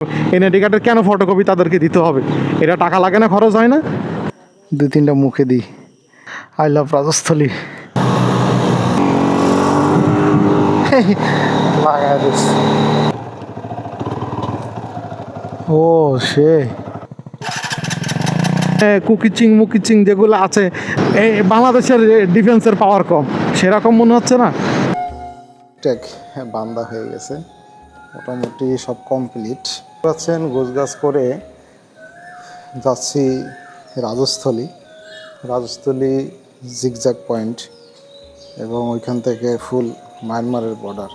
NID কার্ডের কেন photocopy তাদেরকে দিতে হবে? এটা টাকা লাগে না, খরচ হয় না? 2-3টা মুখে দিই আই লাভ রাজস্থলী লাগাই দিস। ও সে কুকিচিং মুকিচিং যেগুলো আছে, এই বাংলাদেশের ডিফেন্সের পাওয়ার কম, সেরকম মনে হচ্ছে না? ট্যাগ বান্দা হয়ে গেছে, মোটামুটি সব কমপ্লিট পাচ্ছেন। গোছগাছ করে যাচ্ছি রাজস্থলী জিগজ্যাগ পয়েন্ট, এবং ওইখান থেকে ফুল মায়ানমারের বর্ডার।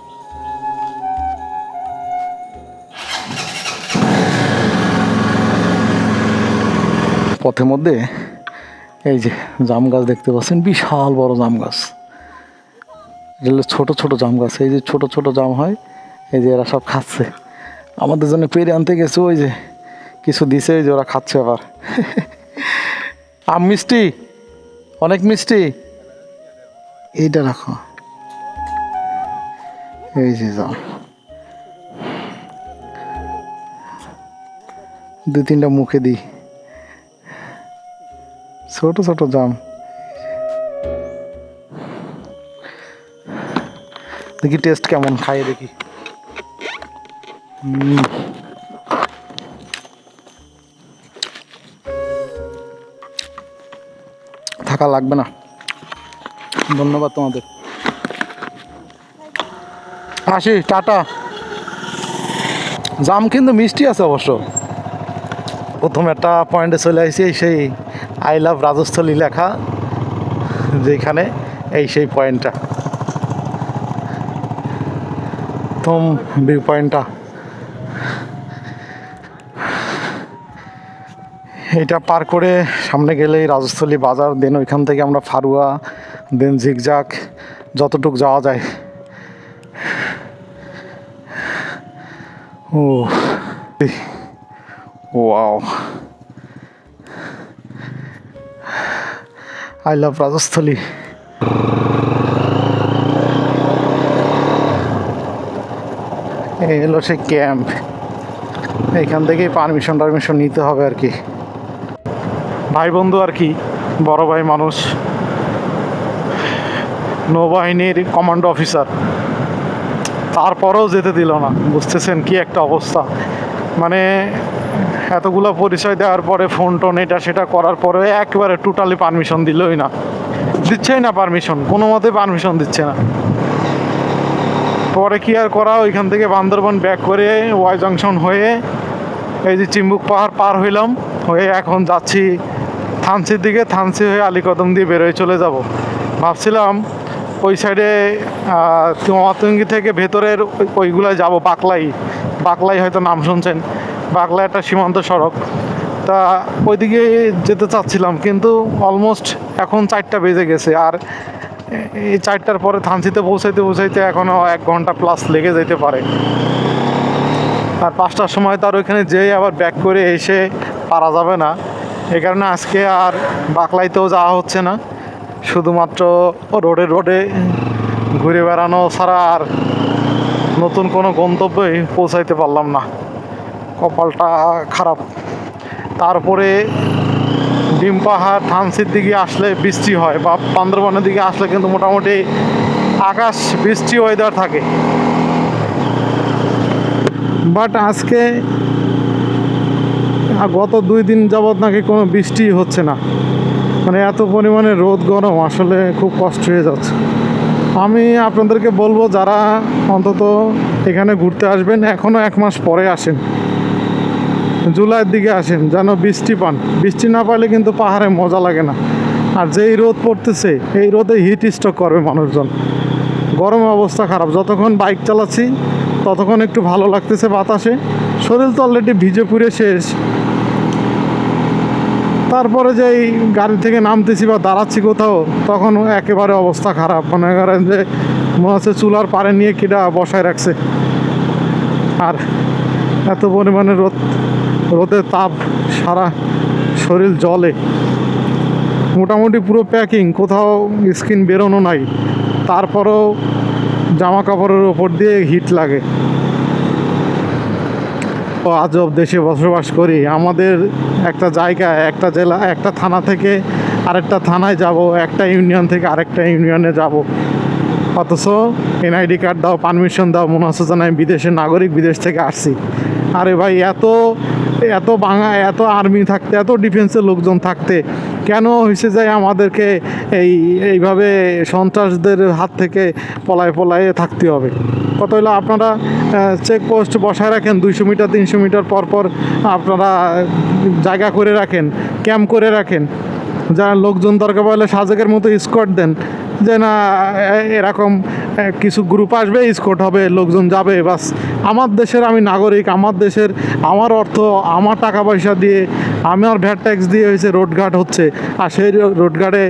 পথের মধ্যে এই যে জাম গাছ দেখতে পাচ্ছেন, বিশাল বড় জাম গাছ। এগুলো ছোট ছোট জাম গাছ, এই যে ছোট ছোট জাম হয়, এই যে এরা সব খাচ্ছে। আমাদের জন্য পেরে আনতে গেছে, ওই যে কিছু দিছে, ওই যে ওরা খাচ্ছে আবার। আম মিষ্টি, অনেক মিষ্টি। এইটা রাখো, এই যে জাম, 2-3টা মুখে দিই। ছোট ছোট জাম, দেখি টেস্ট কেমন, খাইয়ে দেখি। থাকা লাগবে না, ধন্যবাদ তোমাদের, আসি, টাটা। জাম কিন্তু মিষ্টি আছে অবশ্য। প্রথম একটা পয়েন্টে চলে আসছি, সেই আই লাভ রাজস্থলী লেখা যেখানে, এই সেই পয়েন্টটা, প্রথম ভিউ পয়েন্টটা। এটা পার করে সামনে গেলেই রাজস্থলী বাজার, দেন ওইখান থেকে আমরা ফারুয়া, দেন জিগজাগ, যতটুক যাওয়া যায়। ও ওয়াও, আই লাভ রাজস্থলী। এই হলো সেই ক্যাম্প, এইখান থেকেই পারমিশন নিতে হবে আর কি। ভাই বন্ধু আর কি, বড় ভাই মানুষ, নৌবাহিনীর কমান্ডো অফিসার, তারপরেও যেতে দিল না। বুঝতেছেন কি একটা অবস্থা? মানে এতগুলো পরিচয় দেওয়ার পরে, ফোন টোন এটা সেটা করার পরে একেবারে টোটালি পারমিশন দিলই না, দিচ্ছেই না পারমিশন, কোনো মতে পারমিশন দিচ্ছে না। পরে কি আর করা, ওইখান থেকে বান্দরবান ব্যাক করে ওয়াই জংশন হয়ে এই যে চিম্বুক পাহাড় পার হইলাম, হয়ে এখন যাচ্ছি থানচির দিকে। থানচি হয়ে আলীকদম দিয়ে বেরোয় চলে যাব। ভাবছিলাম ওই সাইডে মাতঙ্গি থেকে ভেতরের ওইগুলায় যাব, বাকলাই হয়তো নাম শুনছেন, বাকলাই একটা সীমান্ত সড়ক, তা ওইদিকে যেতে চাচ্ছিলাম, কিন্তু অলমোস্ট এখন 4টা বেজে গেছে, আর এই 4টার পরে থানচিতে পৌঁছাইতে এখনও 1 ঘন্টা প্লাস লেগে যেতে পারে। আর 5টার সময় তার ওইখানে যেয়ে আবার ব্যাক করে এসে পারা যাবে না, এই কারণে আজকে আর বাকলাইতেও যাওয়া হচ্ছে না। শুধুমাত্র রোডে ঘুরে বেড়ানো ছাড়া আর নতুন কোনো গন্তব্যে পৌঁছাইতে পারলাম না, কপালটা খারাপ। তারপরে ডিম পাহাড় থানচির দিকে আসলে বৃষ্টি হয়, বা বান্দরবানের দিকে আসলে কিন্তু মোটামুটি আকাশ বৃষ্টি ওয়েদার থাকে। বাট আজকে গত 2 দিন যাবৎ নাকি কোনো বৃষ্টি হচ্ছে না, মানে এত পরিমাণে রোদ গরম, আসলে খুব কষ্ট হয়ে যাচ্ছে। আমি আপনাদেরকে বলবো, যারা অন্তত এখানে ঘুরতে আসবেন, এখনও 1 মাস পরে আসেন, জুলাইয়ের দিকে আসেন, যেন বৃষ্টি পান। বৃষ্টি না পাইলে কিন্তু পাহাড়ে মজা লাগে না। আর যেই রোদ পড়তেছে, এই রোদে হিট স্ট্রোক করবে মানুষজন, গরমে অবস্থা খারাপ। যতক্ষণ বাইক চালাচ্ছি ততক্ষণ একটু ভালো লাগতেছে বাতাসে, শরীর তো অলরেডি ভিজে পুড়ে শেষ। তারপরে যে এই গাড়ি থেকে নামতেছি বা দাঁড়াচ্ছি কোথাও, তখন একেবারে অবস্থা খারাপ, মনে করেন যে মনে হচ্ছে চুলার পাড়ে নিয়ে কিটা বসায় রাখছে। আর এত পরিমাণে রোদের তাপ, সারা শরীর জ্বলে, মোটামুটি পুরো প্যাকিং, কোথাও স্কিন বেরোনো নাই, তারপরেও জামা কাপড়ের ওপর দিয়ে হিট লাগে। আজব দেশে বসবাস করি। আমাদের একটা জায়গা, একটা জেলা, একটা থানা থেকে আরেকটা থানায় যাব, একটা ইউনিয়ন থেকে আরেকটা ইউনিয়নে যাব, অথচ এনআইডি কার্ড দাও, পারমিশন দাও, মনে হচ্ছে যেন আমি বিদেশের নাগরিক, বিদেশ থেকে আসছি। আরে ভাই, এত এত এত আর্মি থাকতে, এত ডিফেন্সের লোকজন থাকতে কেন হয়েছে যে আমাদেরকে এইভাবে সন্ত্রাসদের হাত থেকে পলায়ে থাকতে হবে? কত হলো আপনারা চেকপোস্ট বসায় রাখেন, 200 মিটার 300 মিটার পর পর আপনারা জায়গা করে রাখেন, ক্যাম্প করে রাখেন, যা লোকজন দরকার পড়লে সাজেকের মতো স্কোয়াড দেন, যে না এরকম কিছু গ্রুপ আসবে, স্কোয়াড হবে, লোকজন যাবে, বাস। আমার দেশের আমি নাগরিক, আমার দেশের আমার অর্থ, আমার টাকা পয়সা দিয়ে, আমার ভ্যাট ট্যাক্স দিয়ে হয়েছে রোডঘাট হচ্ছে, আর সেই রোডঘাটে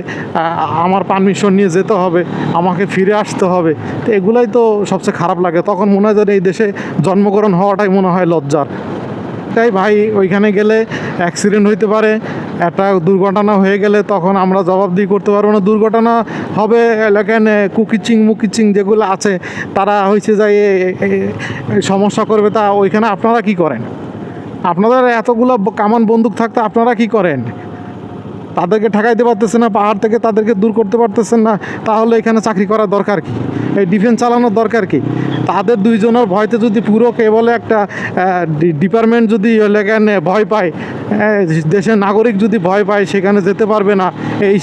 আমার পারমিশন নিয়ে যেতে হবে, আমাকে ফিরে আসতে হবে। তো এগুলাই তো সবচেয়ে খারাপ লাগে। তখন মনে হয় যে এই দেশে জন্মগ্রহণ হওয়াটাই মনে হয় লজ্জার। তাই ভাই, ওইখানে গেলে অ্যাক্সিডেন্ট হইতে পারে, একটা দুর্ঘটনা হয়ে গেলে তখন আমরা জবাবদিহি করতে পারবো না। দুর্ঘটনা হবে এখানে মুকিচিং যেগুলো আছে, তারা হয়েছে যায় সমস্যা করবে, তা ওইখানে আপনারা কি করেন? আপনাদের এতগুলো কামান বন্দুক থাকতে আপনারা কি করেন? তাদেরকে ঠেকাইতে পারতেছেন না, পাহাড় থেকে তাদেরকে দূর করতে পারতেছেন না, তাহলে এখানে চাকরি করার দরকার কি? এই ডিফেন্স চালানোর দরকার কি? তাদের দুইজনের ভয়তে যদি পুরো কেবলে একটা ডিপার্টমেন্ট যদি এখানে ভয় পায়, দেশের নাগরিক যদি ভয় পায়, সেখানে যেতে পারবে না,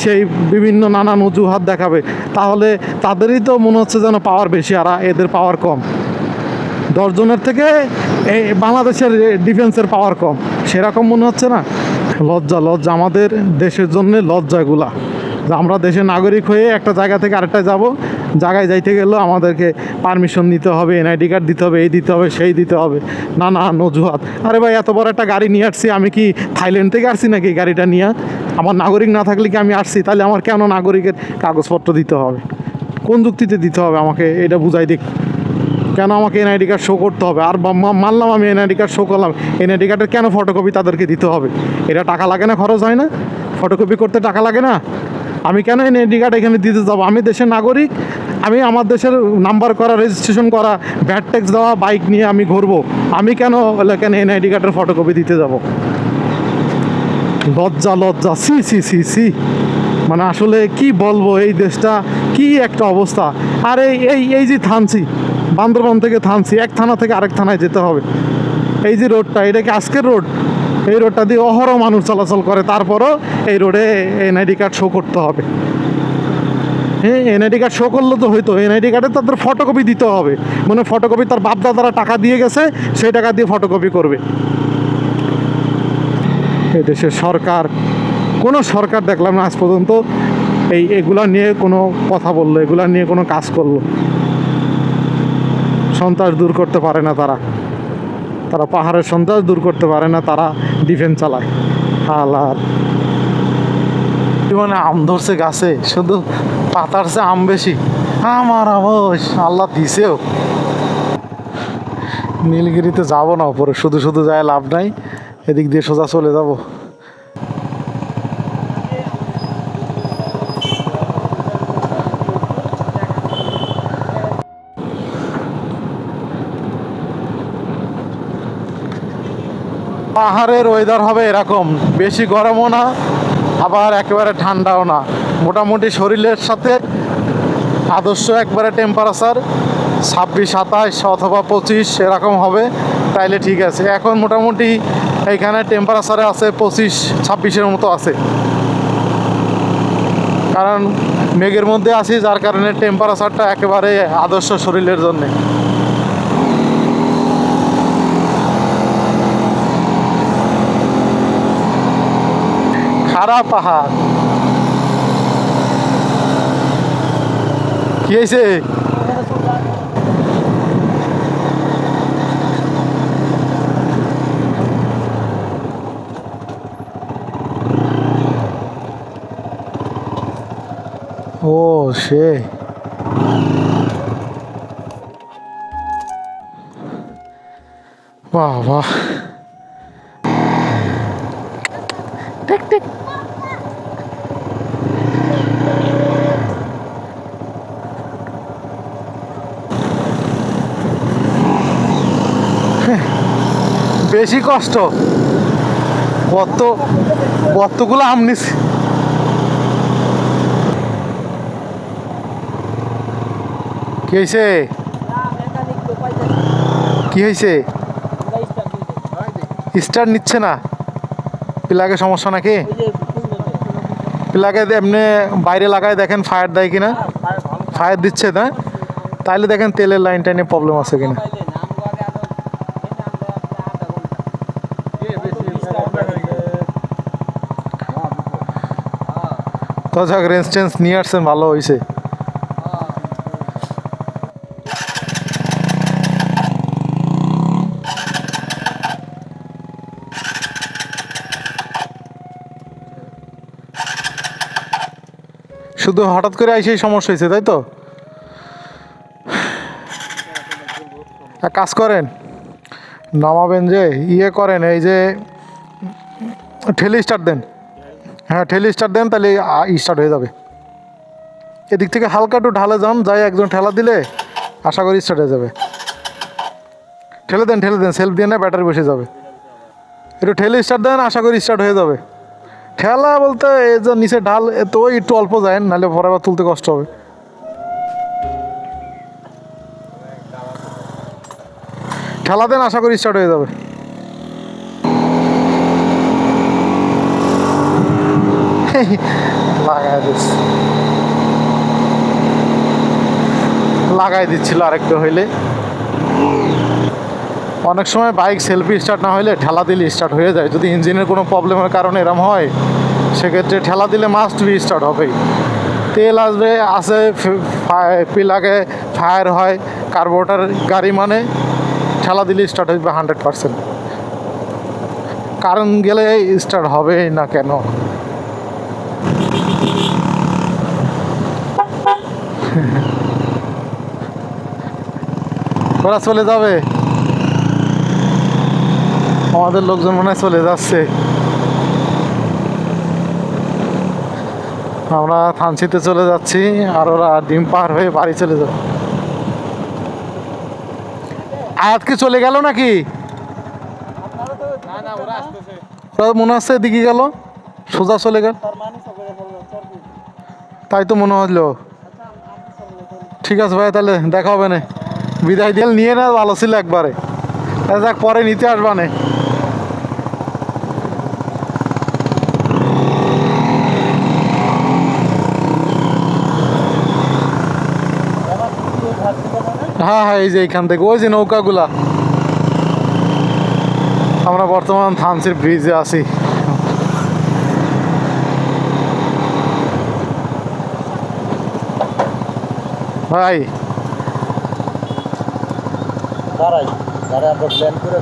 সেই বিভিন্ন নানান অজুহাত দেখাবে, তাহলে তাদেরই তো মনে হচ্ছে যেন পাওয়ার বেশি আর এদের পাওয়ার কম। 10 জনের থেকে এই বাংলাদেশের ডিফেন্সের পাওয়ার কম, সেরকম মনে হচ্ছে না? লজ্জা আমাদের দেশের জন্য লজ্জা এগুলা, যে আমরা দেশের নাগরিক হয়ে একটা জায়গা থেকে আরেকটায় যাব, জায়গায় যাইতে গেলেও আমাদেরকে পারমিশন নিতে হবে, এনআইডি কার্ড দিতে হবে, এই দিতে হবে, সেই দিতে হবে, না অজুহাত। আরে ভাই, এত বড় একটা গাড়ি নিয়ে আসছি, আমি কি থাইল্যান্ড থেকে আসছি নাকি গাড়িটা নিয়ে? আমার নাগরিক না থাকলে কি আমি আসছি? তাহলে আমার কেন নাগরিকের কাগজপত্র দিতে হবে? কোন যুক্তিতে দিতে হবে আমাকে এটা বুঝাই দিক। কেন আমাকে এনআইডি কার্ড শো করতে হবে? আর মানলাম আমি এনআইডি কার্ড শো করলাম, এনআইডি কার্ডের কেন ফটোকপি তাদেরকে দিতে হবে? এটা টাকা লাগে না, খরচ হয় না? ফটোকপি করতে টাকা লাগে না? আমি কেন এনআইডি কার্ড এখানে দিতে যাবো? আমি দেশের নাগরিক, আমি আমার দেশের নাম্বার করা, রেজিস্ট্রেশন করা, ভ্যাট ট্যাক্স দেওয়া বাইক নিয়ে আমি ঘুরবো, আমি কেন এনআইডি কার্ডের ফটোকপি দিতে যাব? লজ্জা সি। মানে আসলে কি বলবো, এই দেশটা কি একটা অবস্থা। আর এই যে থানচি, বান্দরবান থেকে থানচি, এক থানা থেকে আরেক থানায় যেতে হবে, এই যে রোডটা, এটা কি আজকের রোড? এই রোডটা দিয়ে অহরহ মানুষ চলাচল করে, তারপরও এই রোডে এনআইডি কার্ড শো করতে হবে। হ্যাঁ, এনআইডি কার্ড শো করলে তো হয়তো, এনআইডি কার্ডে তাদের ফটোকপি দিতে হবে, মানে ফটোকপি তার বাপদাদারা টাকা দিয়ে গেছে, সেই টাকা দিয়ে ফটোকপি করবে। এই দেশের সরকার, কোনো সরকার দেখলাম না আজ পর্যন্ত এগুলা নিয়ে কোনো কথা বললো, এগুলা নিয়ে কোনো কাজ করলো। সন্ত্রাস দূর করতে পারে না তারা পাহাড়ের সন্ত্রাস দূর করতে পারে না, তারা ডিফেন্স চালায়। আর মানে আম ধরছে গাছে, শুধু পাতার চেয়ে আম বেশি। আমার আমস আল্লাহ দিছেও। নীলগিরিতে যাব না ওপরে, শুধু যায় লাভ নাই, এদিক দিয়ে সোজা চলে যাব। পাহাড়ের ওয়েদার হবে এরকম, বেশি গরমও না, আবার একেবারে ঠান্ডাও না, মোটামুটি শরীরের সাথে আদর্শ একবারে টেম্পারেচার 26-27 অথবা 25 এরকম হবে, তাইলে ঠিক আছে। এখন মোটামুটি এইখানে টেম্পারেচারে আছে 25-26-এর মতো আছে, কারণ মেঘের মধ্যে আছি, যার কারণে টেম্পারেচারটা একেবারে আদর্শ শরীরের জন্যে। খারাপ পাহাড়, কি হয়েছে? ও সে বাহ বেশি কষ্ট। কতগুলো আম নিছি। কি হয়েছে? কি হয়েছে? স্টার্ট নিচ্ছে না? প্লাগে সমস্যা নাকি? প্লাগে এমনি বাইরে লাগায় দেখেন ফায়ার দেয় কিনা। ফায়ার দিচ্ছে না? তাইলে দেখেন তেলের লাইন টাইনে প্রবলেম আছে কিনা। তো যাক, রেঞ্জ টেন্স নিয়ে আসছেন, ভালো হয়েছে। শুধু হঠাৎ করে এসেই সমস্যা হয়েছে, তাই তো? এক কাজ করেন, নামাবেন যে ইয়ে করেন, এই যে ঠেলে স্টার্ট দেন। হ্যাঁ, ঠেলে স্টার্ট দেন, তাহলে স্টার্ট হয়ে যাবে। এদিক থেকে হালকা একটু ঢালে যান, যাই একজন ঠেলা দিলে আশা করি স্টার্ট হয়ে যাবে। ঠেলে দেন, সেলফ দিয়ে না ব্যাটারি বসে যাবে। একটু ঠেলে স্টার্ট দেন, আশা করি স্টার্ট হয়ে যাবে। ঠেলা বলতে এই যে নিচে ঢাল, তো একটু অল্প যায়, নাহলে পরে আবার তুলতে কষ্ট হবে। ঠেলা দেন, আশা করি স্টার্ট হয়ে যাবে। লাগাই দিচ্ছিল আরেকটু হইলে। অনেক সময় বাইক সেলফি স্টার্ট না হইলে ঠেলা দিলে স্টার্ট হয়ে যায়। যদি ইঞ্জিনের কোনো প্রবলেমের কারণে এরম হয়, সেক্ষেত্রে ঠেলা দিলে মাস্ট বি স্টার্ট হবেই। তেল আসবে, আছে, প্লাগে ফায়ার হয়, কার্বোরেটর গাড়ি মানে ঠেলা দিলে স্টার্ট হইবে 100%। কারণ গেলে স্টার্ট হবে না কেন? ওরা চলে যাবে, আমাদের লোকজন মনে হয় চলে যাচ্ছে। আমরা থানচিতে চলে যাচ্ছি, আর ওরা ডিম পার হয়ে বাড়ি চলে যাবে। আয়াত কি চলে গেল নাকি? ওরা মনে হচ্ছে এদিকে গেল, সোজা চলে গেল, তাই তো মনে হলো। ঠিক আছে ভাই, তাহলে দেখা হবে না। বিদায় দিয়ে নিয়ে না, ভালো ছিল একবারে। যাক, পরে নিতে আসবা না। হ্যাঁ হ্যাঁ, এই যে এইখান থেকে ওই যে নৌকাগুলা। আমরা বর্তমান থানচির ব্রিজে আছি। ভাই দাঁড়াই আমরা প্ল্যান করে